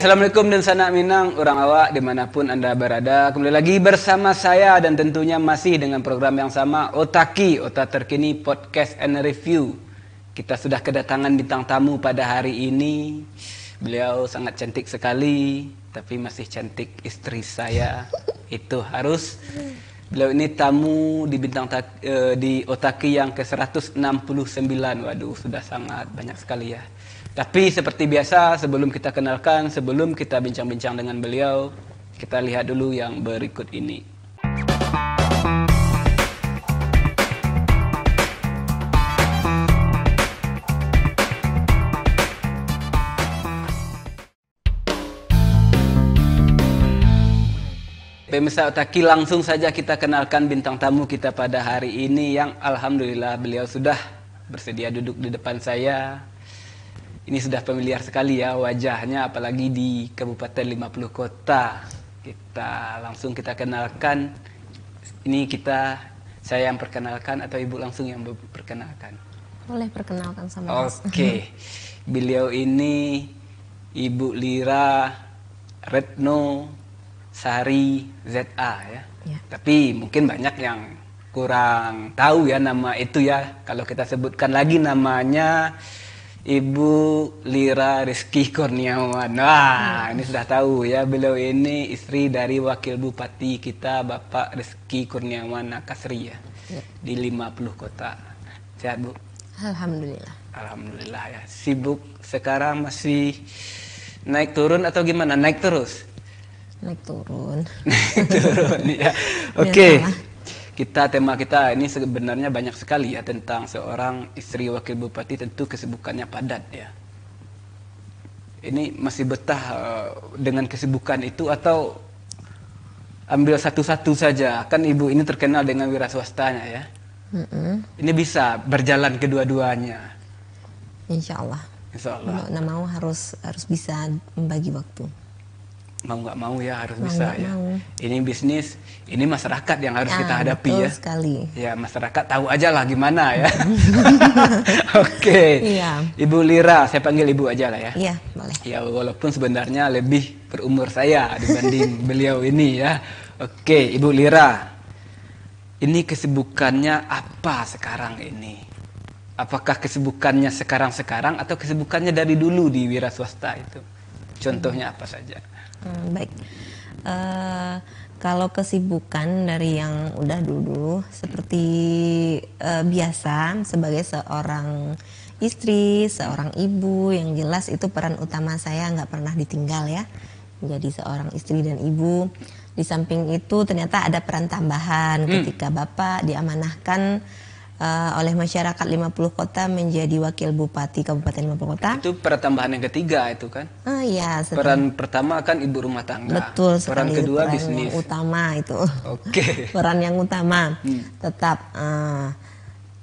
Assalamualaikum dan sanak minang orang awak dimanapun anda berada. Kembali lagi bersama saya dan tentunya masih dengan program yang sama, Otaki, Otak Terkini Podcast and Review. Kita sudah kedatangan bintang tamu pada hari ini. Beliau sangat cantik sekali, tapi masih cantik istri saya. Itu harus. Beliau ini tamu di di Otaki yang ke-169. Waduh, sudah sangat banyak sekali ya. Tapi seperti biasa, sebelum kita kenalkan, sebelum kita bincang-bincang dengan beliau, kita lihat dulu yang berikut ini. Pemirsa Otaki, langsung saja kita kenalkan bintang tamu kita pada hari ini yang alhamdulillah beliau sudah bersedia duduk di depan saya. Ini sudah familiar sekali ya wajahnya, apalagi di Kabupaten 50 Kota. Kita kenalkan. Ini saya yang perkenalkan atau Ibu langsung yang perkenalkan? Boleh perkenalkan sama Oke. Beliau ini Ibu Lira Retno Sari ZA ya. Tapi mungkin banyak yang kurang tahu ya nama itu ya. Kalau kita sebutkan lagi namanya Ibu Lira Rizky Kurniawan. Wah, ini sudah tahu ya, beliau ini istri dari Wakil Bupati kita, Bapak Rizky Kurniawan Nakasri ya, di 50 Kota. Sehat, Bu? Alhamdulillah. Alhamdulillah ya. Sibuk sekarang masih naik turun atau gimana? Naik terus? Naik turun. Naik turun ya. Oke. Tema kita ini sebenarnya banyak sekali ya tentang seorang istri wakil bupati, tentu kesibukannya padat ya. Ini masih betah dengan kesibukan itu atau ambil satu-satu saja? Kan Ibu ini terkenal dengan wira swastanya ya. Ini bisa berjalan kedua-duanya. Insya Allah. Insya Allah. Mau harus bisa membagi waktu. Mau nggak mau ya harus bisa ya. Ini bisnis, ini masyarakat yang harus kita hadapi betul ya. Sekali. Ya masyarakat tahu aja lah gimana ya. Oke. Iya. Ibu Lira, saya panggil Ibu aja lah ya. Iya, boleh. Ya walaupun sebenarnya lebih berumur saya dibanding beliau ini ya. Oke, Ibu Lira. Ini kesibukannya apa sekarang ini? Apakah kesibukannya sekarang-sekarang atau kesibukannya dari dulu di wira swasta itu? Contohnya apa saja? Baik, kalau kesibukan dari yang udah dulu seperti biasa sebagai seorang istri, seorang ibu, yang jelas itu peran utama saya nggak pernah ditinggal ya, menjadi seorang istri dan ibu. Di samping itu ternyata ada peran tambahan ketika Bapak diamanahkan oleh masyarakat 50 Kota menjadi wakil bupati Kabupaten 50 Kota. Itu peran tambahan yang ketiga itu kan? Iya. Peran pertama kan ibu rumah tangga. Betul sekali. Peran kedua peran bisnis. Yang utama itu. Oke. Peran yang utama. Tetap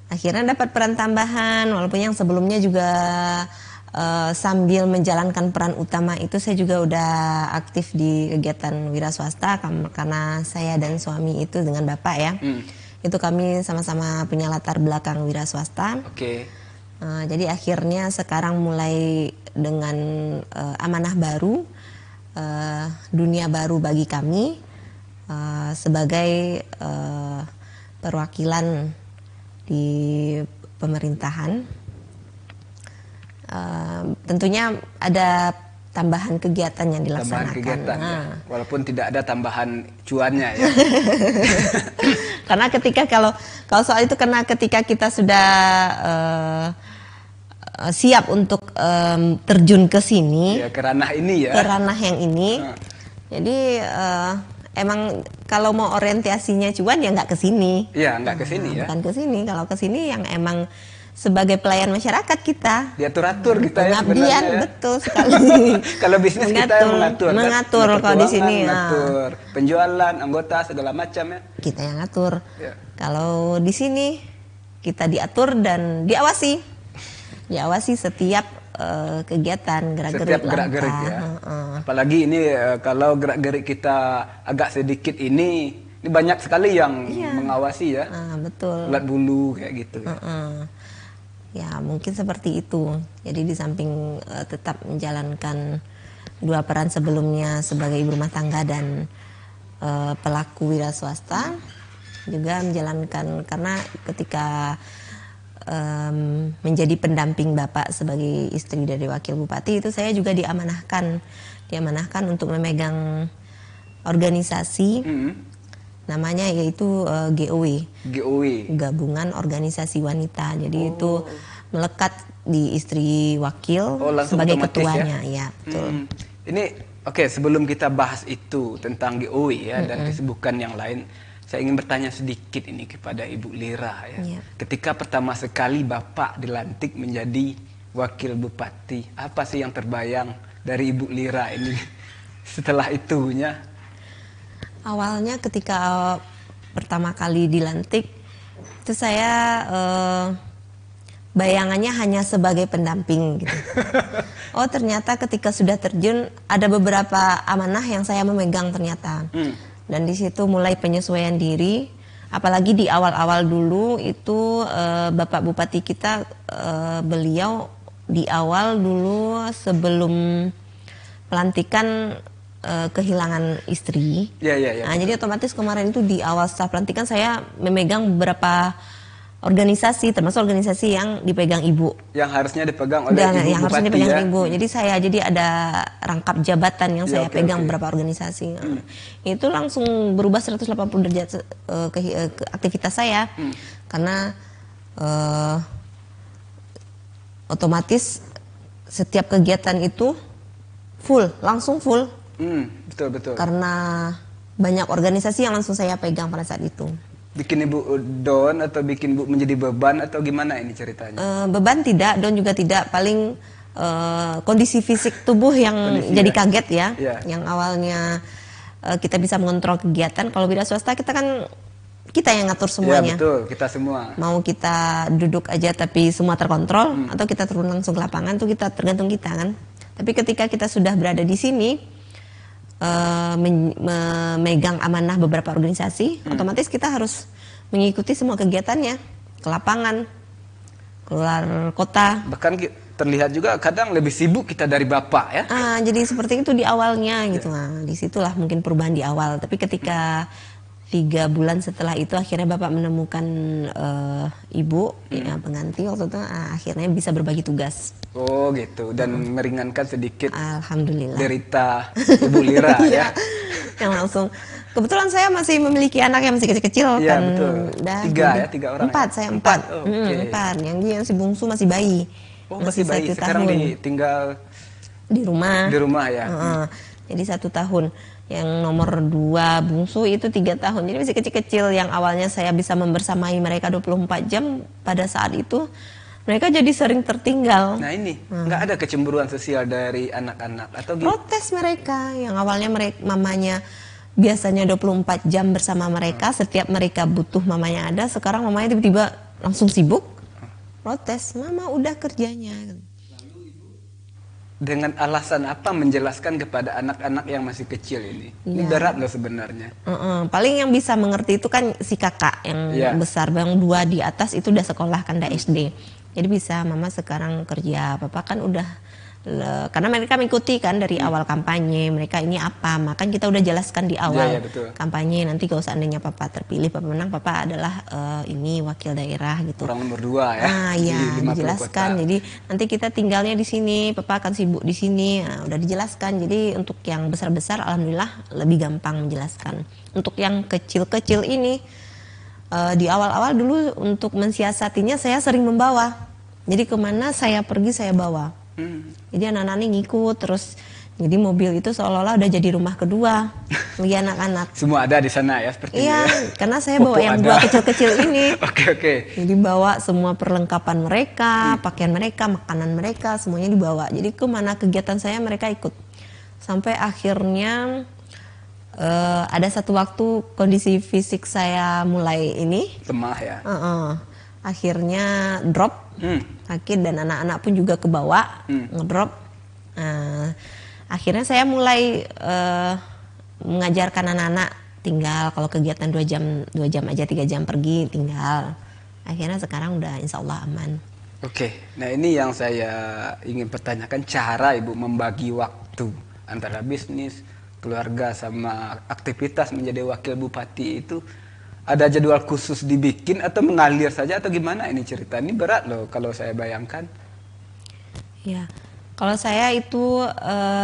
akhirnya dapat peran tambahan, walaupun yang sebelumnya juga sambil menjalankan peran utama itu saya juga udah aktif di kegiatan wira swasta karena saya dan suami itu dengan Bapak ya. Itu kami sama-sama punya latar belakang wira swasta. Oke. Jadi akhirnya sekarang mulai dengan amanah baru, dunia baru bagi kami sebagai perwakilan di pemerintahan. Tentunya ada tambahan kegiatan yang dilaksanakan. Tambahan kegiatan, ya. Walaupun tidak ada tambahan cuannya ya. Karena kalau soal itu, karena ketika kita sudah siap untuk terjun ke sini, ya, ke ranah ini ya. Ke ranah yang ini. Jadi emang kalau mau orientasinya cuan ya nggak ke sini. Iya, nggak ke sini ya. Bukan ke sini. Kalau ke sini yang emang sebagai pelayan masyarakat kita diatur-atur kita ya sebenarnya ya. Betul sekali. Kalau bisnis kita yang mengatur kalau di sini mengatur penjualan, anggota segala macam ya, kita yang ngatur ya. Kalau di sini kita diatur dan diawasi setiap kegiatan gerak-gerik ya. Apalagi ini kalau gerak-gerik kita agak sedikit ini banyak sekali yang mengawasi ya. Betul. Ulat bulu kayak gitu ya. Ya mungkin seperti itu. Jadi di samping tetap menjalankan dua peran sebelumnya sebagai ibu rumah tangga dan pelaku wira swasta, juga menjalankan karena ketika menjadi pendamping Bapak sebagai istri dari Wakil Bupati itu saya juga diamanahkan untuk memegang organisasi namanya yaitu GOW, Gabungan Organisasi Wanita. Jadi itu melekat di istri wakil sebagai ketuanya ya. Betul. Ini oke, sebelum kita bahas itu tentang GOW ya dan kesibukan yang lain, saya ingin bertanya sedikit ini kepada Ibu Lira ya. Ketika pertama sekali Bapak dilantik menjadi Wakil Bupati, apa sih yang terbayang dari Ibu Lira ini setelah itunya? Awalnya ketika pertama kali dilantik itu saya bayangannya hanya sebagai pendamping gitu. Oh ternyata ketika sudah terjun ada beberapa amanah yang saya memegang ternyata. Dan di situ mulai penyesuaian diri. Apalagi di awal-awal dulu itu Bapak Bupati kita beliau di awal dulu sebelum pelantikan kehilangan istri. Nah, jadi otomatis kemarin itu di awal setelah pelantikan saya memegang beberapa organisasi, termasuk organisasi yang dipegang ibu. Yang harusnya dipegang oleh ibu yang harusnya dipegang ya? ibu. Jadi saya ada rangkap jabatan yang saya pegang beberapa organisasi. Itu langsung berubah 180 derajat ke aktivitas saya. Karena otomatis setiap kegiatan itu langsung full. Betul. Karena banyak organisasi yang langsung saya pegang pada saat itu. Bikin Ibu down atau bikin Ibu menjadi beban atau gimana ini ceritanya? Beban tidak, down juga tidak. Paling kondisi fisik tubuh yang jadi kaget ya. Yang awalnya kita bisa mengontrol kegiatan. Kalau wira swasta kita kan kita yang ngatur semuanya. Ya betul, kita semua. Mau kita duduk aja tapi semua terkontrol, atau kita turun langsung ke lapangan tuh kita tergantung kita kan. Tapi ketika kita sudah berada di sini memegang amanah beberapa organisasi, otomatis kita harus mengikuti semua kegiatannya, ke lapangan, keluar kota. Bahkan terlihat juga kadang lebih sibuk kita dari Bapak ya. Jadi seperti itu di awalnya gitu. Nah, disitulah mungkin perubahan di awal. Tapi ketika 3 bulan setelah itu akhirnya Bapak menemukan ibu ya, pengganti waktu itu, akhirnya bisa berbagi tugas. Oh gitu, dan meringankan sedikit alhamdulillah derita Ibu Lira ya. Yang langsung kebetulan saya masih memiliki anak yang masih kecil-kecil kan. Betul. 3 orang. 4 saya 4. 4. Yang si bungsu masih bayi. Masih bayi. Sekarang tinggal di rumah. Di rumah ya. Jadi 1 tahun. Yang nomor 2 bungsu itu 3 tahun. Jadi masih kecil-kecil. Yang awalnya saya bisa membersamai mereka 24 jam, pada saat itu mereka jadi sering tertinggal. Nah ini, nggak ada kecemburuan sosial dari anak-anak atau gitu? Protes mereka. Yang awalnya mamanya biasanya 24 jam bersama mereka, setiap mereka butuh mamanya ada, sekarang mamanya tiba-tiba langsung sibuk. Protes, mama udah kerjanya. Dengan alasan apa menjelaskan kepada anak-anak yang masih kecil ini? Ini berat loh sebenarnya. Paling yang bisa mengerti itu kan si kakak yang besar, yang 2 di atas itu udah sekolah kan, udah SD. Jadi bisa, mama sekarang kerja, papa kan udah, karena mereka mengikuti kan dari awal kampanye, mereka ini apa, maka kita udah jelaskan di awal kampanye, nanti kalau seandainya papa terpilih, papa menang, papa adalah ini wakil daerah gitu. Orang nomor 2 ya. Dijelaskan. Jadi nanti kita tinggalnya di sini, papa akan sibuk di sini. Nah, udah dijelaskan. Jadi untuk yang besar-besar alhamdulillah lebih gampang menjelaskan. Untuk yang kecil-kecil ini di awal-awal dulu untuk mensiasatinya saya sering membawa. Jadi kemana saya pergi saya bawa. Jadi anak-anak ini ngikut terus. Jadi mobil itu seolah-olah udah jadi rumah kedua bagi anak-anak. Semua ada di sana ya seperti ini. Iya, karena saya bawa yang 2 kecil-kecil ini. Oke. Jadi bawa semua perlengkapan mereka, pakaian mereka, makanan mereka, semuanya dibawa. Jadi kemana kegiatan saya mereka ikut. Sampai akhirnya ada satu waktu kondisi fisik saya mulai lemah ya. Akhirnya drop, sakit, dan anak-anak pun juga kebawa, ngedrop. Akhirnya saya mulai mengajarkan anak-anak tinggal kalau kegiatan 2 jam aja, 3 jam pergi tinggal. Akhirnya sekarang udah insya Allah aman. Oke, nah ini yang saya ingin pertanyakan, cara Ibu membagi waktu antara bisnis, keluarga sama aktivitas menjadi wakil bupati itu ada jadwal khusus dibikin atau mengalir saja atau gimana ini cerita? Ini berat loh kalau saya bayangkan. Ya, kalau saya itu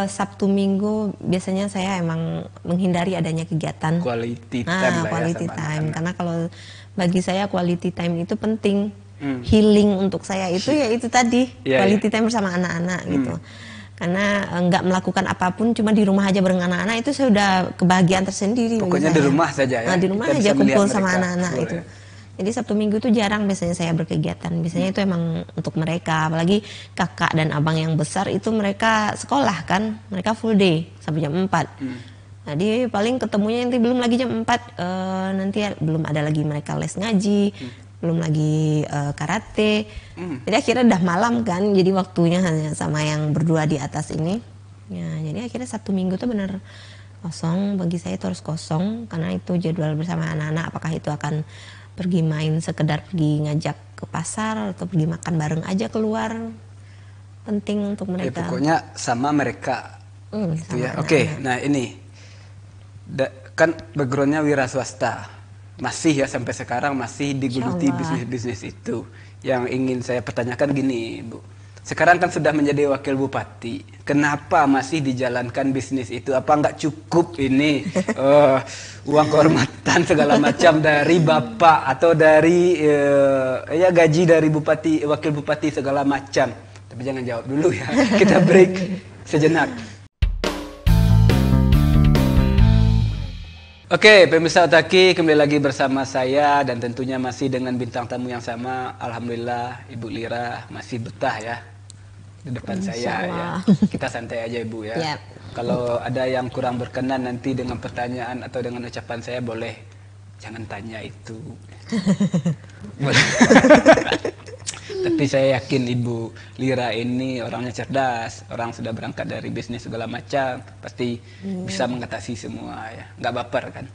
Sabtu Minggu biasanya saya emang menghindari adanya kegiatan. Quality time lah ya Quality sama time. anak-anak. Karena kalau bagi saya quality time itu penting. Healing untuk saya itu ya itu tadi quality time bersama anak-anak gitu. Karena nggak melakukan apapun, cuma di rumah aja bareng anak-anak itu saya udah kebahagiaan tersendiri. Pokoknya di rumah saja ya. Nah, di rumah Kita aja bisa kumpul melihat sama mereka anak-anak full itu. ya. Jadi Sabtu Minggu itu jarang biasanya saya berkegiatan. Biasanya itu emang untuk mereka, apalagi kakak dan abang yang besar itu mereka sekolah kan, mereka full day sampai jam 4. Jadi paling ketemunya nanti belum lagi jam 4, nanti belum ada lagi mereka les ngaji, belum lagi karate. Jadi akhirnya udah malam kan, jadi waktunya hanya sama yang berdua di atas ini. Ya, jadi akhirnya Sabtu Minggu tuh benar kosong. Bagi saya itu harus kosong karena itu jadwal bersama anak-anak. Apakah itu akan pergi main, sekedar pergi ngajak ke pasar atau pergi makan bareng aja keluar, penting untuk Ya, mereka. pokoknya sama mereka. Gitu Sama ya. anak-anak. Oke, nah ini kan backgroundnya wira swasta. Masih ya sampai sekarang masih digeluti Insyaallah. bisnis-bisnis itu. Yang ingin saya pertanyakan gini, Bu. Sekarang kan sudah menjadi wakil bupati. Kenapa masih dijalankan bisnis itu? Apa nggak cukup ini uang kehormatan segala macam dari bapak atau dari ya gaji dari bupati, wakil bupati segala macam? Tapi jangan jawab dulu ya. Kita break sejenak. Oke, pemirsa Otaki, kembali lagi bersama saya dan tentunya masih dengan bintang tamu yang sama. Alhamdulillah, Ibu Lira masih betah ya di depan saya ya. Kita santai aja Ibu ya. Yap. Kalau ada yang kurang berkenan nanti dengan pertanyaan atau dengan ucapan saya boleh jangan tanya itu. Boleh. Tapi saya yakin Ibu Lira ini orangnya cerdas, orang sudah berangkat dari bisnis segala macam, pasti bisa mengatasi semua ya. Nggak baper kan?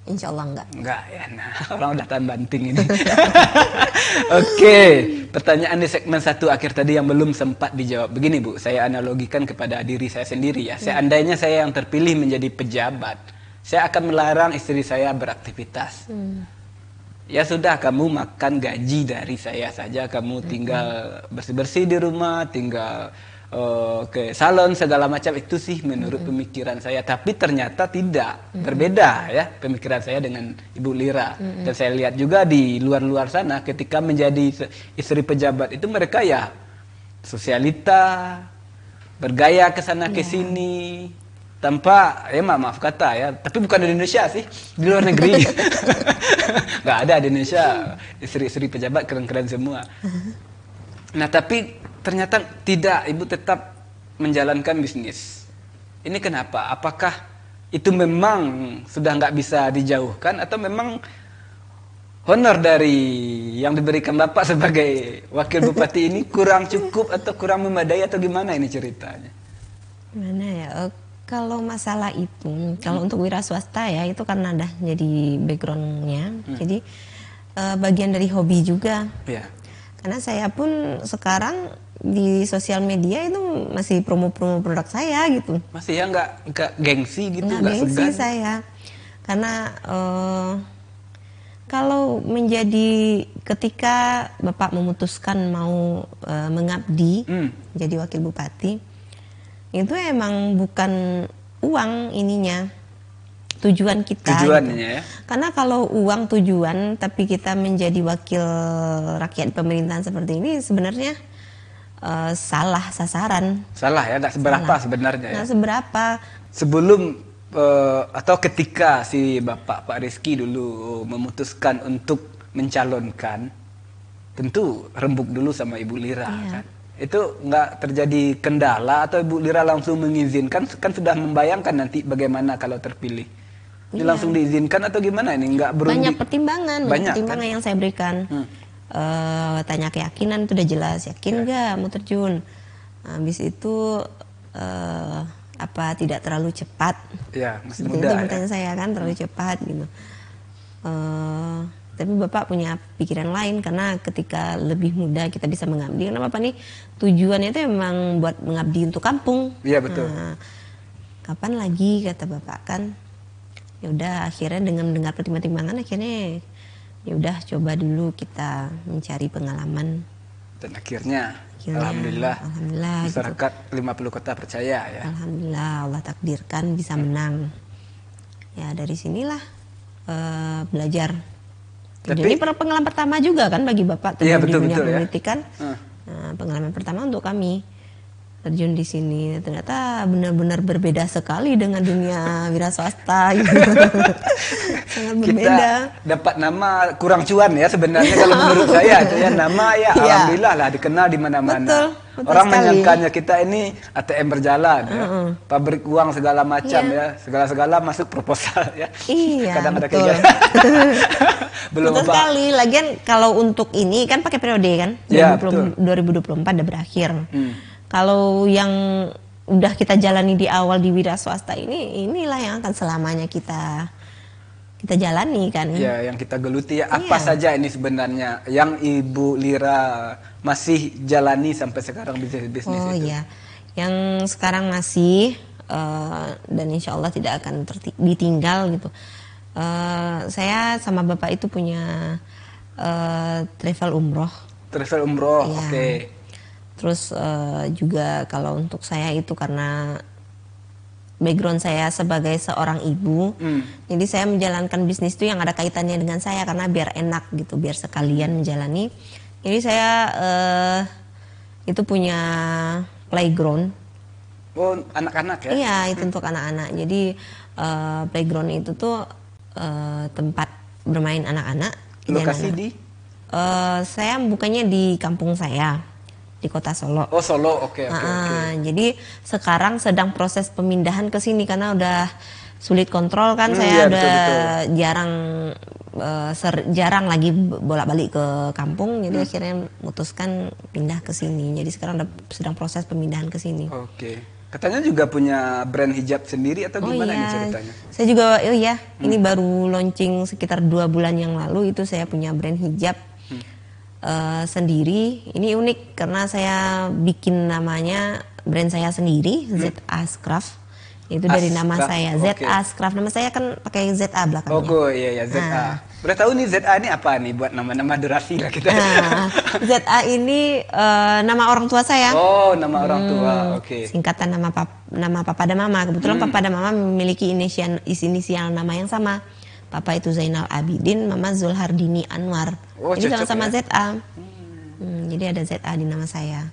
Insya Allah enggak. Enggak ya, nah orang udah tahan banting ini. Oke, pertanyaan di segmen 1 akhir tadi yang belum sempat dijawab. Begini Bu, saya analogikan kepada diri saya sendiri ya. Seandainya saya yang terpilih menjadi pejabat, saya akan melarang istri saya beraktivitas. Ya sudah, kamu makan gaji dari saya saja, kamu tinggal bersih-bersih di rumah, tinggal ke salon segala macam, itu sih menurut pemikiran saya. Tapi ternyata tidak, berbeda ya pemikiran saya dengan Ibu Lira. Dan saya lihat juga di luar-luar sana ketika menjadi istri pejabat itu mereka ya sosialita, bergaya ke sana ke sini. Tanpa, ya maaf kata ya, tapi bukan di Indonesia sih, di luar negeri. Nggak ada di Indonesia, istri-istri pejabat keren-keren semua. Nah tapi ternyata tidak, Ibu tetap menjalankan bisnis. Ini kenapa? Apakah itu memang sudah nggak bisa dijauhkan atau memang honor dari yang diberikan Bapak sebagai wakil bupati ini kurang cukup atau kurang memadai atau gimana ini ceritanya? Gimana ya? Kalau masalah itu, kalau untuk wira swasta ya itu karena dah jadi backgroundnya, jadi bagian dari hobi juga. Ya. Karena saya pun sekarang di sosial media itu masih promo-promo produk saya gitu. Masih ya nggak gengsi gitu, Nggak nggak gengsi segan? saya, karena kalau menjadi ketika Bapak memutuskan mau mengabdi jadi wakil bupati, itu emang bukan uang ininya, tujuan kita. Tujuannya gitu. ya. Karena kalau uang tujuan, tapi kita menjadi wakil rakyat di pemerintahan seperti ini sebenarnya salah sasaran. Salah ya, nggak seberapa sebenarnya ya. Nah seberapa? Sebelum atau ketika si Bapak Pak Rizky dulu memutuskan untuk mencalonkan, tentu rembuk dulu sama Ibu Lira kan. Itu nggak terjadi kendala atau Ibu Lira langsung mengizinkan, kan sudah membayangkan nanti bagaimana kalau terpilih. Ini langsung diizinkan atau gimana ini? Nggak Banyak pertimbangan, Banyak, pertimbangan kan? yang saya berikan. Tanya keyakinan itu udah jelas, yakin nggak mau terjun. Habis itu apa tidak terlalu cepat? Ya, masih Seperti muda itu ya. pertanyaan saya kan, terlalu cepat gitu. Tapi Bapak punya pikiran lain karena ketika lebih muda kita bisa mengabdi. Karena Bapak nih tujuannya itu memang buat mengabdi untuk kampung. Iya betul. Nah, kapan lagi kata bapak kan. Ya udah akhirnya dengan mendengar pertimbangan akhirnya ya udah coba dulu kita mencari pengalaman. Dan akhirnya alhamdulillah masyarakat gitu. 50 kota percaya ya. Alhamdulillah Allah takdirkan bisa menang. Ya dari sinilah belajar. Tapi, ini pengalaman pertama juga kan bagi bapak terjun di dunia politik kan. Nah, pengalaman pertama untuk kami terjun di sini, ternyata benar-benar berbeda sekali dengan dunia wira swasta gitu. Sangat berbeda. Kita dapat nama kurang cuan ya sebenarnya kalau menurut saya itu ya, nama ya alhamdulillah lah dikenal di mana-mana. Orang menyangkanya kita ini ATM berjalan ya. Pabrik uang segala macam ya, segala-segala masuk proposal ya. Iya, kadang ada betul. Belum betul sekali. Lagian kalau untuk ini kan pakai periode kan, 2024 udah berakhir. Kalau yang udah kita jalani di awal di wira swasta inilah yang akan selamanya kita jalani kan. Ya, yang kita geluti ya. Apa saja ini sebenarnya yang Ibu Lira masih jalani sampai sekarang bisnis-bisnis itu? Oh iya, yang sekarang masih dan insya Allah tidak akan ditinggal gitu. Saya sama bapak itu punya travel umroh. Travel umroh, ya. Oke. Terus juga kalau untuk saya itu karena background saya sebagai seorang ibu, jadi saya menjalankan bisnis itu yang ada kaitannya dengan saya karena biar enak gitu, biar sekalian menjalani. Jadi saya itu punya playground. Oh, anak-anak ya? Iya, itu untuk anak-anak. Jadi playground itu tuh tempat bermain anak-anak. Lokasi di? Saya bukanya di kampung saya. Di kota Solo. Oh Solo, oke. Jadi sekarang sedang proses pemindahan ke sini karena udah sulit kontrol kan. Saya udah betul. Jarang lagi bolak-balik ke kampung. Jadi akhirnya memutuskan pindah ke sini. Jadi sekarang sedang proses pemindahan ke sini. Oke. Katanya juga punya brand hijab sendiri atau gimana ini ceritanya? Saya juga, ini baru launching sekitar 2 bulan yang lalu itu saya punya brand hijab. Sendiri. Ini unik karena saya bikin namanya brand saya sendiri, ZA Craft. Itu dari nama saya, ZA Craft. Nama saya kan pakai ZA belakangnya. Oh iya ZA. Boleh tahu nih ZA ini apa nih buat nama-nama durasi lah kita. ZA ini nama orang tua saya. Oh, nama orang tua. Oke. Singkatan nama papa dan mama. Kebetulan papa dan mama memiliki inisial nama yang sama. Papa itu Zainal Abidin, Mama Zulhardini Anwar. Oh, jadi sama-sama ya? ZA. Jadi ada ZA di nama saya.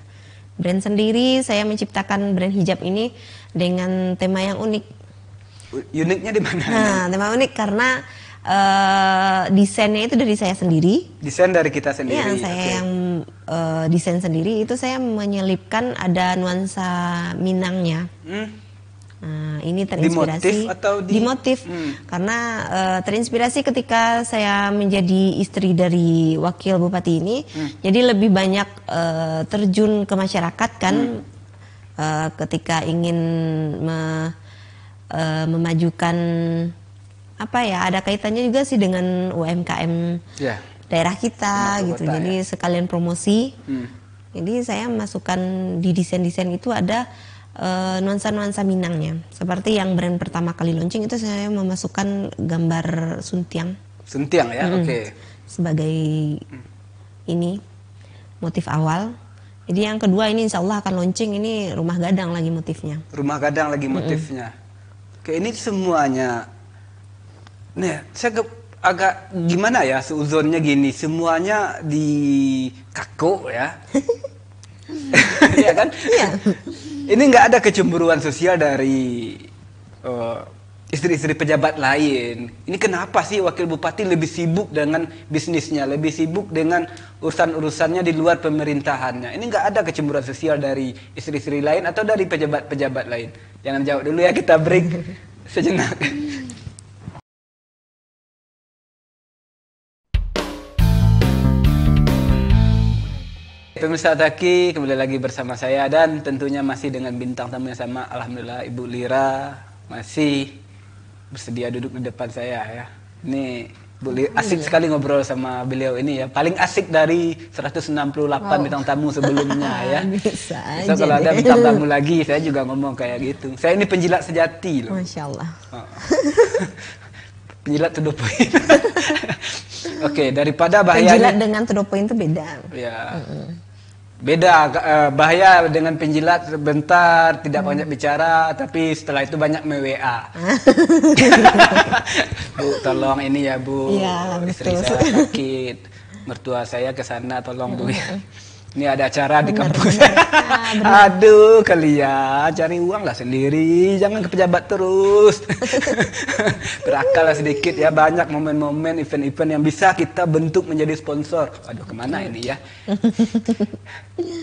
Brand sendiri, saya menciptakan brand hijab ini dengan tema yang unik. Uniknya di mana? Nah, tema unik karena desainnya itu dari saya sendiri. Desain dari kita sendiri. Iya, saya yang desain sendiri. Itu saya menyelipkan ada nuansa Minangnya. Nah, ini terinspirasi di motif karena terinspirasi ketika saya menjadi istri dari wakil bupati ini, jadi lebih banyak terjun ke masyarakat kan, ketika ingin memajukan ada kaitannya juga sih dengan UMKM daerah kita gitu, jadi sekalian promosi. Jadi saya masukkan di desain-desain itu ada nuansa-nuansa Minangnya. Seperti yang brand pertama kali launching itu saya memasukkan gambar suntiang. Suntiang ya, oke. Sebagai ini motif awal. Jadi yang kedua ini insya Allah akan launching ini rumah gadang lagi motifnya. Rumah gadang lagi motifnya. Oke, ini semuanya. Nih, saya agak gimana ya seuzonnya gini, semuanya di kaku ya. Iya kan? Iya. Ini nggak ada kecemburuan sosial dari istri-istri pejabat lain. Ini kenapa sih wakil bupati lebih sibuk dengan bisnisnya, lebih sibuk dengan urusan-urusannya di luar pemerintahannya? Ini nggak ada kecemburuan sosial dari istri-istri lain atau dari pejabat-pejabat lain? Jangan jawab dulu ya, kita break sejenak. Pemirsa Otaki, kembali lagi bersama saya dan tentunya masih dengan bintang tamu yang sama. Alhamdulillah Ibu Lira masih bersedia duduk di depan saya ya. Ini Asik sekali ngobrol sama beliau ini ya. Paling asik dari 168 bintang tamu sebelumnya ya. Bisa So, aja kalau ada deh. bintang tamu lagi, saya juga ngomong kayak gitu. Saya ini penjilat sejati loh. Masya Allah. Penjilat to the point. Oke, daripada Penjilat bahayanya. dengan to the point itu beda. Ya. Beda bahaya dengan penjilat sebentar tidak banyak bicara tapi setelah itu banyak me-WA. Bu, tolong ini ya Bu, Iya, istri betul. saya sakit, mertua saya ke sana tolong Bu ya. Ini ada acara di Benar, kampus. benar. Aduh kalian cari uang lah sendiri, jangan ke pejabat terus. Berakal lah sedikit ya, banyak momen-momen event-event yang bisa kita bentuk menjadi sponsor. Aduh kemana ini ya?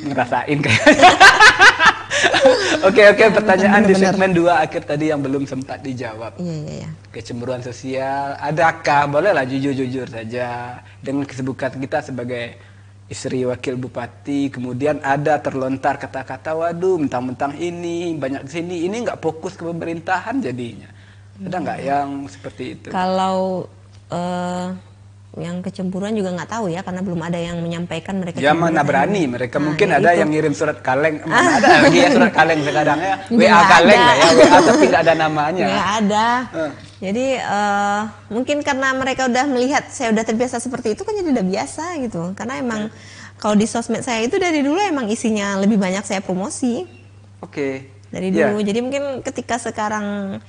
Ngerasain kayaknya. Oke, pertanyaan di Benar-benar. segmen 2 akhir tadi yang belum sempat dijawab. Iya. Kecemburuan sosial, adakah? Bolehlah jujur-jujur saja dengan kesibukan kita sebagai istri wakil bupati, kemudian ada terlontar kata-kata, waduh, mentang-mentang ini banyak di sini, ini nggak fokus ke pemerintahan jadinya. Ada nggak yang seperti itu? Kalau yang kecemburuan juga nggak tahu ya, karena belum ada yang menyampaikan mereka. Ya cemburu mana tadi. berani, mereka mungkin ya ada itu. yang ngirim surat kaleng, mana ada lagi ya surat kaleng sekarang ya, Juga WA nggak kaleng ada. lah ya, WA tapi nggak ada namanya. Ya ada. Eh. Jadi mungkin karena mereka udah melihat saya udah terbiasa seperti itu kan jadi udah biasa gitu. Karena emang kalau di sosmed saya itu dari dulu emang isinya lebih banyak saya promosi Oke. dari Ya. dulu. Jadi mungkin ketika sekarang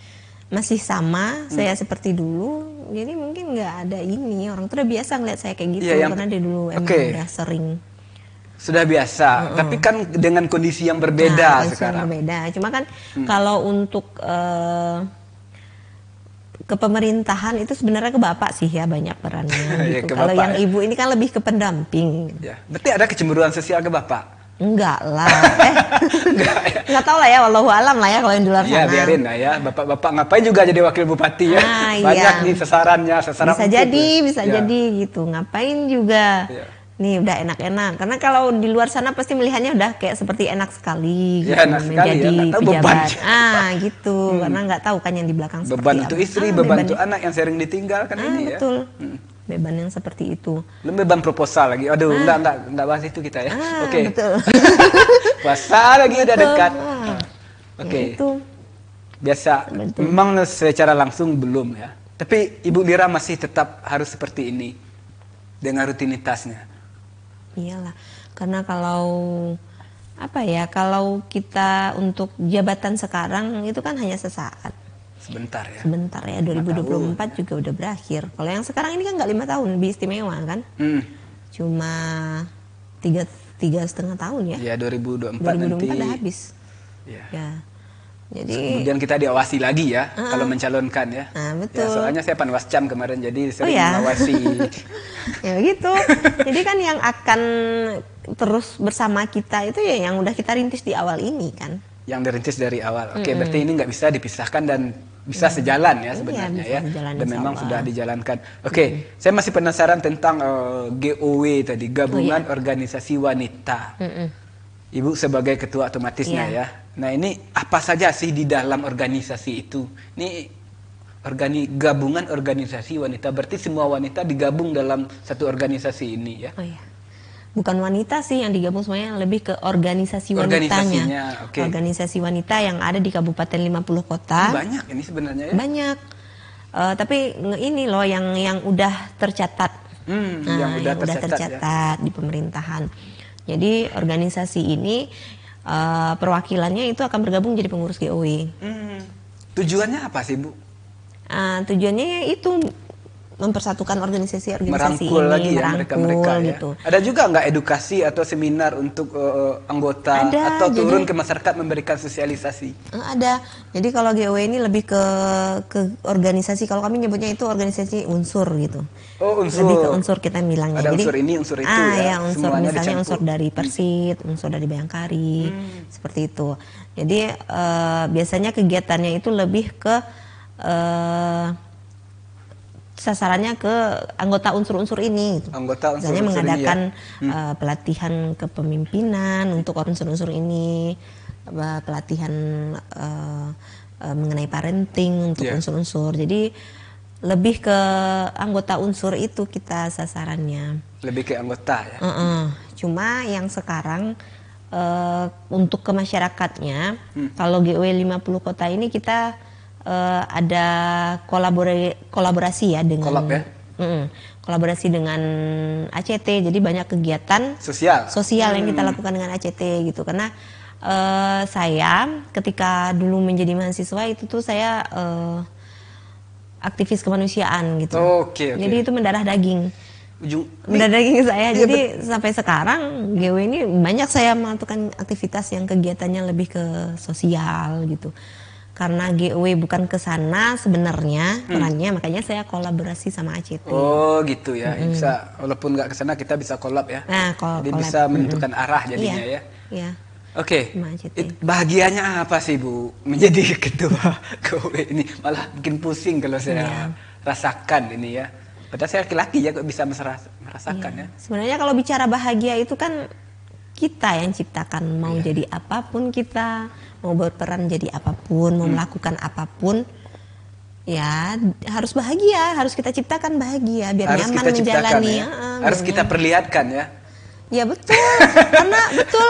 masih sama saya seperti dulu, jadi mungkin nggak ada ini, orang tuh udah biasa ngeliat saya kayak gitu. Iya, yang- karena dari dulu emang Oke. udah sering. Sudah biasa, tapi kan dengan kondisi yang berbeda Nah, kondisi yang sekarang. berbeda. Cuma kan kalau untuk kepemerintahan itu sebenarnya ke bapak sih ya banyak perannya Ya, gitu. ke Kalau bapak yang ya. ibu ini kan lebih ke pendamping. Ya, berarti ada kecemburuan sosial ke bapak? Enggak lah. Enggak tahu lah ya, wallahu alam lah ya kalau yang di luar Ya sana. biarin lah ya, bapak-bapak ngapain juga jadi wakil bupati ya? Ah, Banyak iya. nih sasarannya, sasaran Bisa empuk jadi, ya. bisa Ya. jadi gitu. Ngapain juga. Iya. Nih udah enak-enak. Karena kalau di luar sana pasti melihatnya udah kayak seperti enak sekali gitu. Ya, enak sekali ya, menjadi nggak tahu pejabat. bebannya. Gitu. Karena nggak tahu kan yang di belakang Beban seperti untuk apa. istri, beban bebannya. untuk anak yang sering ditinggalkan ini ya. Betul. Beban yang seperti itu. Belum beban proposal lagi. Aduh, enggak bahas itu kita ya. Oke. Betul. Puasa lagi udah dekat. Oke. Ya, itu. Biasa. Betul. Memang secara langsung belum ya. Tapi Ibu Lira masih tetap harus seperti ini dengan rutinitasnya. Iyalah. Karena kalau apa ya, kalau kita untuk jabatan sekarang itu kan hanya sesaat. Sebentar ya. Sebentar ya, 2024 juga udah berakhir. Kalau yang sekarang ini kan nggak 5 tahun, lebih istimewa kan? Cuma tiga setengah tahun ya. Ya 2024 2024 nanti. udah habis. Ya. Ya. Jadi Kemudian kita diawasi lagi ya kalau mencalonkan ya. Nah, Ya, betul. soalnya saya panwascam kemarin jadi sering ya? mengawasi. ya begitu. Jadi kan yang akan terus bersama kita itu ya yang udah kita rintis di awal ini kan. Yang dirintis dari awal. Oke, berarti ini nggak bisa dipisahkan dan bisa sejalan ya sebenarnya bisa ya. sejalan, Dan insya memang Allah. sudah dijalankan. Oke, saya masih penasaran tentang GOW tadi, Gabungan Organisasi Wanita. Ibu sebagai ketua otomatisnya Iya. ya. Nah ini apa saja sih di dalam organisasi itu? Ini gabungan organisasi wanita, berarti semua wanita digabung dalam satu organisasi ini ya? Oh iya. Bukan wanita sih yang digabung semuanya, lebih ke organisasi wanitanya. Organisasinya, oke. Organisasi wanita yang ada di Kabupaten 50 kota. Banyak ini sebenarnya ya? Banyak. Tapi ini loh yang udah tercatat. Yang udah tercatat ya. tercatat di pemerintahan. Jadi organisasi ini perwakilannya itu akan bergabung jadi pengurus GOW. Tujuannya apa sih Bu? Tujuannya itu mempersatukan organisasi Merangkul ini, lagi ya mereka-mereka ya. gitu. Ada juga nggak edukasi atau seminar untuk anggota Ada, atau turun jadi- ke masyarakat memberikan sosialisasi? Ada. Jadi kalau GOW ini lebih ke organisasi, kalau kami nyebutnya itu organisasi unsur gitu. Oh unsur. Lebih ke unsur kita bilangnya. Ada Jadi, unsur ini, unsur itu ya. unsur Semuanya misalnya dicampur. unsur dari Persit, unsur dari Bayangkari, seperti itu. Jadi biasanya kegiatannya itu lebih ke sasarannya ke anggota unsur-unsur ini. Gitu. Anggota unsur-unsur Misalnya ini mengadakan ya. pelatihan kepemimpinan untuk unsur-unsur ini, pelatihan mengenai parenting untuk Yeah. unsur-unsur. Jadi lebih ke anggota unsur itu kita sasarannya. Lebih ke anggota ya. Cuma yang sekarang untuk ke masyarakatnya, kalau GW 50 kota ini kita ada kolaborasi ya dengan kolaborasi dengan ACT. Jadi banyak kegiatan sosial yang kita lakukan dengan ACT gitu. Karena saya ketika dulu menjadi mahasiswa itu tuh saya aktivis kemanusiaan gitu. Jadi itu mendarah daging. Mendarah daging saya. Jadi sampai sekarang GW ini banyak saya melakukan aktivitas yang kegiatannya lebih ke sosial gitu. Karena GW bukan ke sana sebenarnya perannya, makanya saya kolaborasi sama ACT. Oh gitu ya. Bisa walaupun nggak ke sana kita bisa kolab ya. Nah, jadi bisa menentukan arah jadinya ya. Iya. Oke, bahagianya apa sih Bu menjadi ketua GW ini? Malah bikin pusing kalau saya rasakan ini ya. Padahal saya laki-laki ya kok bisa merasakan ya. Sebenarnya kalau bicara bahagia itu kan kita yang ciptakan, mau jadi apapun kita, mau berperan jadi apapun, mau melakukan apapun, ya harus bahagia, harus kita ciptakan bahagia biar harus nyaman menjalani. Ya. Harus kita perlihatkan ya. Ya betul,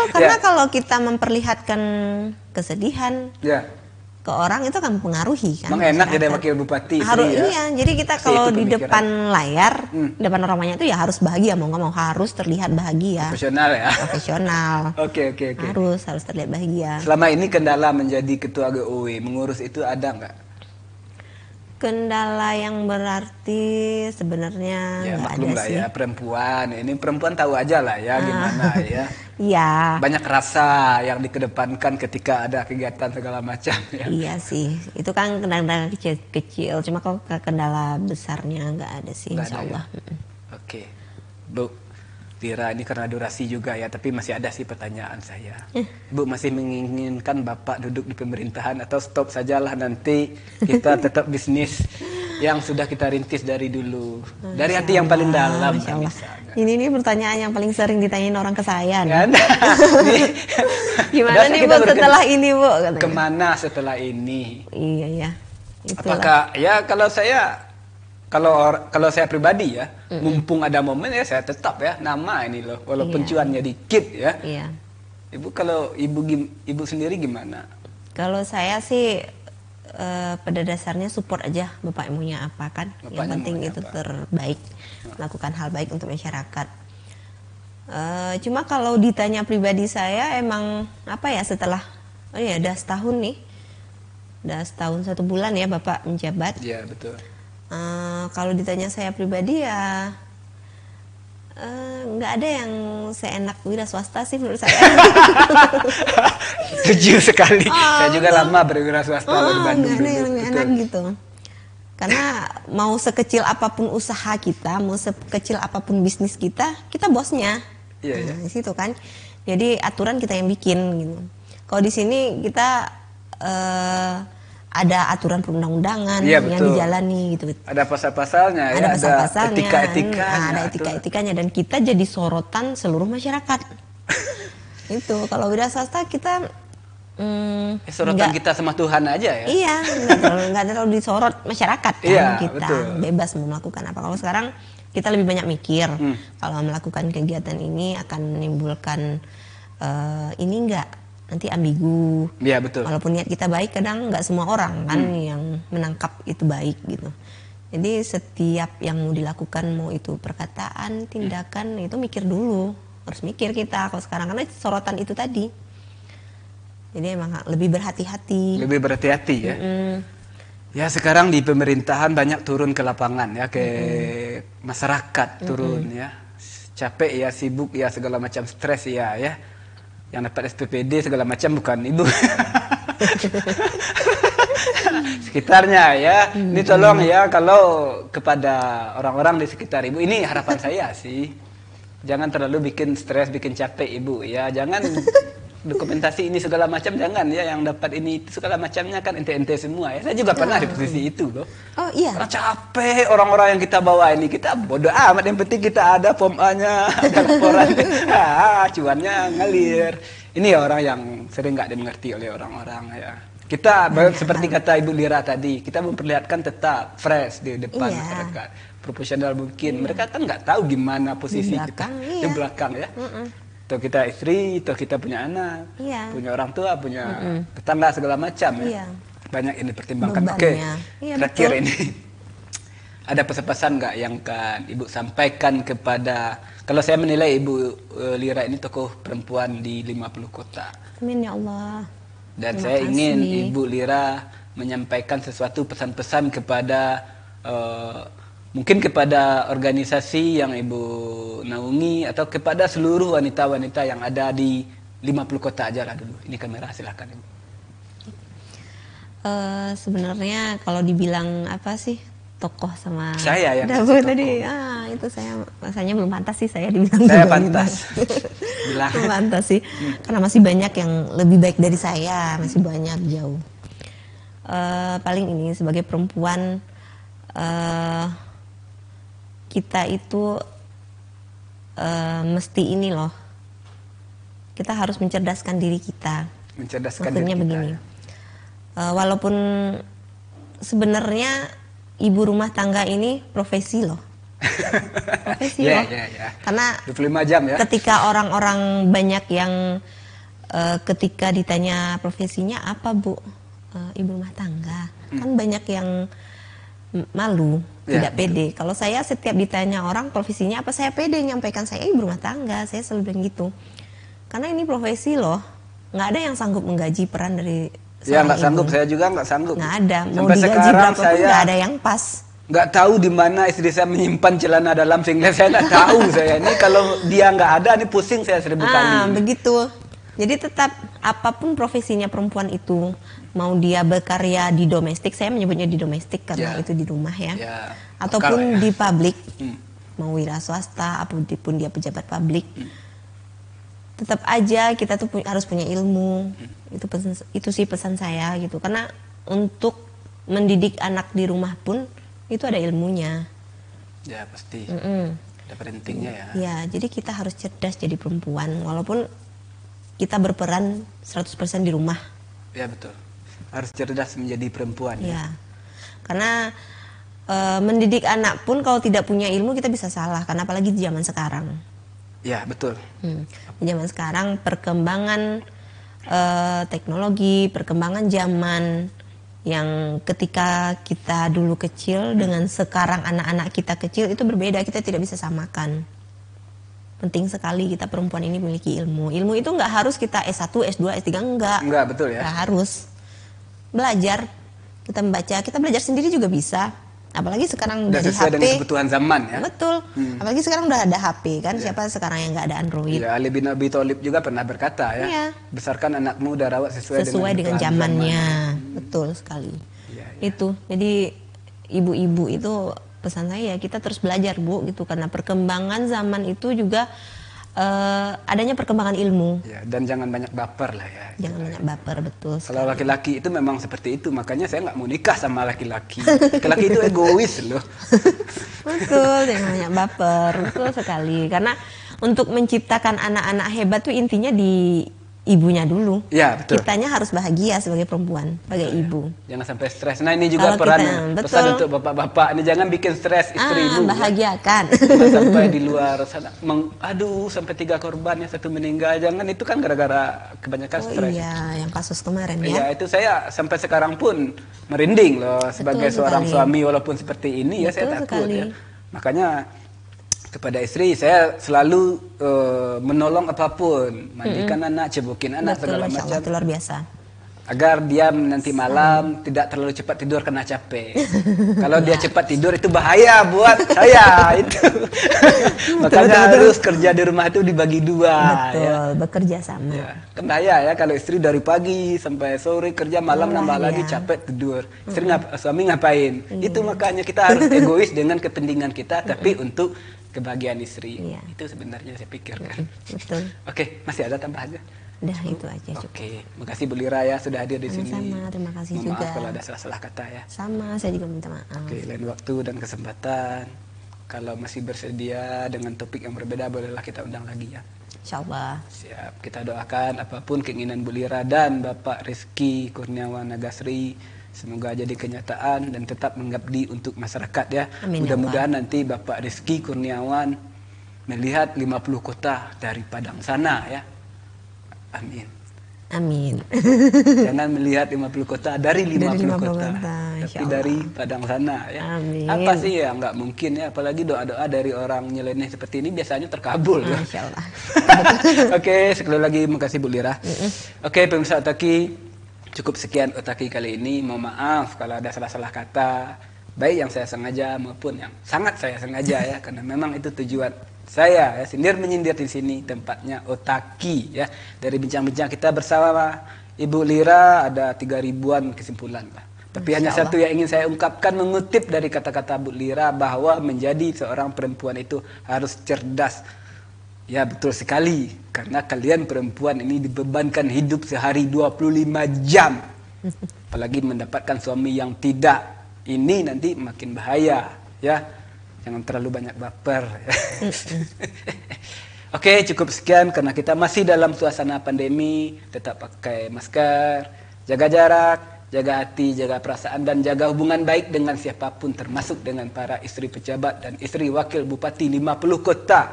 karena kalau kita memperlihatkan kesedihan ke orang itu akan mempengaruhi kan. Emang enak jadi wakil bupati. Harus jadi kita kalau di depan layar, depan orang banyak itu ya harus bahagia, mau nggak mau harus terlihat bahagia. Profesional ya. Profesional. Oke. Harus terlihat bahagia. Selama ini kendala menjadi ketua GOW mengurus itu ada nggak? Kendala yang berarti sebenarnya nggak ada lah sih. Ya perempuan, ini perempuan tahu aja lah ya gimana ya. Iya. Banyak rasa yang dikedepankan ketika ada kegiatan segala macam ya. Iya sih, itu kan kendala kecil. Cuma kalau kendala besarnya nggak ada sih, insya Allah. Ya? Oke, Bu Tira, ini karena durasi juga ya, tapi masih ada sih pertanyaan saya. Bu masih menginginkan Bapak duduk di pemerintahan atau stop sajalah nanti kita tetap bisnis yang sudah kita rintis dari dulu, dari hati yang paling dalam. Ini pertanyaan yang paling sering ditanyain orang ke saya. Kan? Gimana nih Bu setelah ini Bu? Katanya. Kemana setelah ini? Iya ya. Apakah ya kalau saya pribadi ya, mumpung ada momen ya saya tetap ya nama ini loh, walaupun cuannya dikit ya. Iya. Ibu kalau ibu sendiri gimana? Kalau saya sih pada dasarnya support aja Bapak maunya apa kan. Yang penting itu terbaik, melakukan hal baik untuk masyarakat. Cuma kalau ditanya pribadi saya emang apa ya setelah udah setahun nih, udah setahun 1 bulan ya Bapak menjabat. Iya betul. Kalau ditanya saya pribadi ya nggak ada yang seenak wira swasta sih menurut saya. Setuju sekali. Saya juga lama berwira swasta di Bandung. Nggak ada yang lebih enak gitu. Karena mau sekecil apapun usaha kita, mau sekecil apapun bisnis kita bosnya. Iya. Di situ kan. Jadi aturan kita yang bikin gitu. Kalau di sini kita ada aturan perundang-undangan yang dijalani gitu. Ada pasal-pasalnya ya, ada etika-etikanya. Ada etika-etikanya dan kita jadi sorotan seluruh masyarakat. Itu kalau wira swasta kita sorotan kita sama Tuhan aja ya. Iya, nggak terlalu disorot masyarakat kan. Iya, kita bebas mau melakukan apa. Kalau sekarang kita lebih banyak mikir kalau melakukan kegiatan ini akan menimbulkan ini enggak nanti ambigu. Iya betul. Walaupun niat kita baik, kadang nggak semua orang kan yang menangkap itu baik gitu. Jadi setiap yang mau dilakukan, mau itu perkataan, tindakan, itu mikir dulu. Harus mikir kita kalau sekarang karena sorotan itu tadi. Jadi emang lebih berhati-hati. Lebih berhati-hati ya. Ya sekarang di pemerintahan banyak turun ke lapangan ya, ke masyarakat turun ya. Capek ya, sibuk ya, segala macam stres ya. Yang dapat SPPD segala macam bukan ibu. Sekitarnya ya. Ini tolong ya kalau kepada orang-orang di sekitar ibu, ini harapan saya sih. Jangan terlalu bikin stres, bikin capek ibu ya. Jangan dokumentasi ini segala macam, jangan ya. Yang dapat ini segala macamnya kan ente-ente semua ya. Saya juga pernah di posisi itu loh. Oh iya. Karena capek orang-orang yang kita bawa ini, kita bodoh amat, yang penting kita ada form A-nya, ada laporan, cuannya ngalir. Ini ya orang yang sering nggak dimengerti oleh orang-orang ya. Kita seperti kata Ibu Lira tadi, kita memperlihatkan tetap fresh di depan masyarakat, profesional mungkin. Mereka kan nggak tahu gimana posisi Di belakang, kita di belakang ya. Atau kita istri, atau kita punya anak, punya orang tua, punya tetangga segala macam ya. Banyak yang dipertimbangkan. Oke, terakhir ini ada pesan-pesan nggak yang kan Ibu sampaikan kepada, kalau saya menilai Ibu Lira ini tokoh perempuan di 50 kota. Amin ya Allah. Dan Terima saya kasih. ingin Ibu Lira menyampaikan sesuatu pesan-pesan kepada mungkin kepada organisasi yang Ibu naungi atau kepada seluruh wanita-wanita yang ada di 50 kota aja lah dulu. Ini kamera, silahkan Ibu. Sebenarnya kalau dibilang apa sih tokoh sama saya yang Dabu tadi, itu saya rasanya belum pantas sih saya dibilang. Saya pantas. Bilang. Belum pantas sih, karena masih banyak yang lebih baik dari saya, masih banyak jauh. Paling ini sebagai perempuan kita itu mesti ini loh, kita harus mencerdaskan diri kita. Mencerdaskan Maksudnya diri kita. begini, walaupun sebenarnya ibu rumah tangga ini profesi loh. Profesi loh. Karena 25 jam ya. ketika orang-orang banyak yang ketika ditanya profesinya apa Bu? Ibu rumah tangga. Kan banyak yang malu, tidak pede. Kalau saya setiap ditanya orang profesinya apa, saya pede nyampaikan saya ibu rumah tangga. Saya selalu bilang gitu. Karena ini profesi loh. Nggak ada yang sanggup menggaji peran dari Ya nggak sanggup, saya juga nggak sanggup. Nggak ada, mau sampai digaji sekarang berapa pun saya nggak ada yang pas. Nggak tahu di mana istri saya menyimpan celana dalam sehingga saya nggak tahu. Saya ini kalau dia nggak ada, ini pusing saya 1000 kali. Begitu. Jadi tetap apapun profesinya perempuan itu, mau dia berkarya di domestik, saya menyebutnya di domestik karena itu di rumah ya, ataupun di publik, mau wira swasta, apapun dia pejabat publik. Tetap aja kita tuh harus punya ilmu. Itu sih pesan saya gitu. Karena untuk mendidik anak di rumah pun itu ada ilmunya. Ya pasti. Ada pentingnya ya. Ya, jadi kita harus cerdas jadi perempuan walaupun kita berperan 100% di rumah. Ya betul. Harus cerdas menjadi perempuan. Ya. Karena mendidik anak pun kalau tidak punya ilmu kita bisa salah, karena apalagi di zaman sekarang. Ya betul. Di zaman sekarang perkembangan teknologi, perkembangan zaman yang ketika kita dulu kecil dengan sekarang anak-anak kita kecil itu berbeda, kita tidak bisa samakan. Penting sekali kita perempuan ini memiliki ilmu. Ilmu itu nggak harus kita S1, S2, S3, enggak. Enggak, betul ya. Nggak harus. Belajar, kita membaca, kita belajar sendiri juga bisa. Apalagi sekarang udah dari sesuai HP. dengan kebutuhan zaman ya. Betul. Apalagi sekarang udah ada HP kan. Siapa sekarang yang nggak ada Android? Ya, Ali bin Abi Thalib juga pernah berkata ya. Besarkan anakmu dan rawat sesuai dengan zamannya. Betul sekali. Itu. Jadi ibu-ibu itu pesan saya, kita terus belajar Bu gitu, karena perkembangan zaman itu juga adanya perkembangan ilmu. Ya, dan jangan banyak baper lah ya. Jangan banyak baper, betul. Kalau laki-laki itu memang seperti itu, makanya saya nggak mau nikah sama laki-laki. Laki-laki itu egois loh. Betul, jangan banyak baper, betul sekali. Karena untuk menciptakan anak-anak hebat tuh intinya di ibunya dulu. Ya betul. Kitanya harus bahagia sebagai perempuan, sebagai ibu. Jangan sampai stres. Nah ini juga peran pesan untuk bapak-bapak. Ini jangan bikin stres istrimu. Bahagiakan. Ya. Sampai di luar sana, aduh sampai 3 korban ya, 1 meninggal. Jangan, itu kan gara-gara kebanyakan stres. Iya, yang kasus kemarin ya. Iya, itu saya sampai sekarang pun merinding loh sebagai seorang suami walaupun seperti ini. Betul, ya saya takut ya. Makanya kepada istri saya selalu menolong apapun, mandikan anak, cebukin anak, segala macam. Itu luar biasa. Agar dia nanti malam tidak terlalu cepat tidur karena capek. Kalau dia cepat tidur itu bahaya buat saya itu. Makanya harus kerja di rumah itu dibagi 2. Betul, ya. Bekerja sama. Ya. Kan bahaya ya kalau istri dari pagi sampai sore kerja, malam nambah lagi capek tidur. Istri suami ngapain? Itu makanya kita harus egois dengan kepentingan kita, tapi untuk kebahagiaan istri. Itu sebenarnya saya pikirkan. Betul. Oke, masih ada tambahannya? Udah itu aja. Oke, makasih Bu Lira ya sudah hadir di sini. Sama, terima kasih juga. Maaf kalau ada salah-salah kata ya. Sama, saya juga minta maaf. Oke, lain waktu dan kesempatan kalau masih bersedia dengan topik yang berbeda, bolehlah kita undang lagi ya. Insyaallah. Siap, kita doakan apapun keinginan Bu Lira dan Bapak Rizky Kurniawan Nagasri semoga jadi kenyataan dan tetap mengabdi untuk masyarakat ya. Amin, Mudah-mudahan nanti Bapak Rizky Kurniawan melihat 50 kota dari Padang sana ya. Amin. Amin. Jangan melihat 50 kota dari 50 kota, tapi dari Padang sana ya. Amin. Apa sih ya nggak mungkin ya, apalagi doa-doa dari orang nyeleneh seperti ini biasanya terkabul ya. Insyaallah. Oke, sekali lagi makasih Bu Lira. Oke, pemirsa Otaki, cukup sekian Otaki kali ini. Mohon maaf kalau ada salah-salah kata, baik yang saya sengaja maupun yang sangat saya sengaja ya, karena memang itu tujuan saya ya, sindir menyindir di sini tempatnya Otaki ya. Dari bincang-bincang kita bersama Ibu Lira ada 3.000-an kesimpulan lah. Tapi hanya satu yang ingin saya ungkapkan mengutip dari kata-kata Bu Lira bahwa menjadi seorang perempuan itu harus cerdas. Ya betul sekali, karena kalian perempuan ini dibebankan hidup sehari 25 jam. Apalagi mendapatkan suami yang tidak, ini nanti makin bahaya ya. Jangan terlalu banyak baper. Oke, cukup sekian karena kita masih dalam suasana pandemi. Tetap pakai masker, jaga jarak, jaga hati, jaga perasaan, dan jaga hubungan baik dengan siapapun, termasuk dengan para istri pejabat dan istri wakil bupati 50 kota.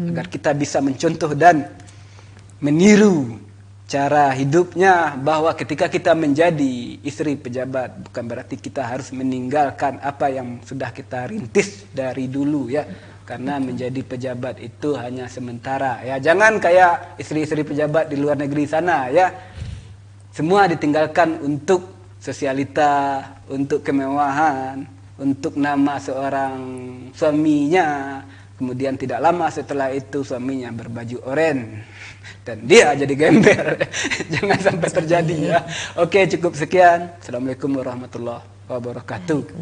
Agar kita bisa mencontoh dan meniru cara hidupnya, bahwa ketika kita menjadi istri pejabat bukan berarti kita harus meninggalkan apa yang sudah kita rintis dari dulu ya, karena menjadi pejabat itu hanya sementara ya. Jangan kayak istri-istri pejabat di luar negeri sana ya, semua ditinggalkan untuk sosialita, untuk kemewahan, untuk nama seorang suaminya. Kemudian tidak lama setelah itu suaminya berbaju oranye dan dia jadi gembel. Jangan sampai terjadi ya. Oke, cukup sekian. Assalamualaikum warahmatullahi wabarakatuh.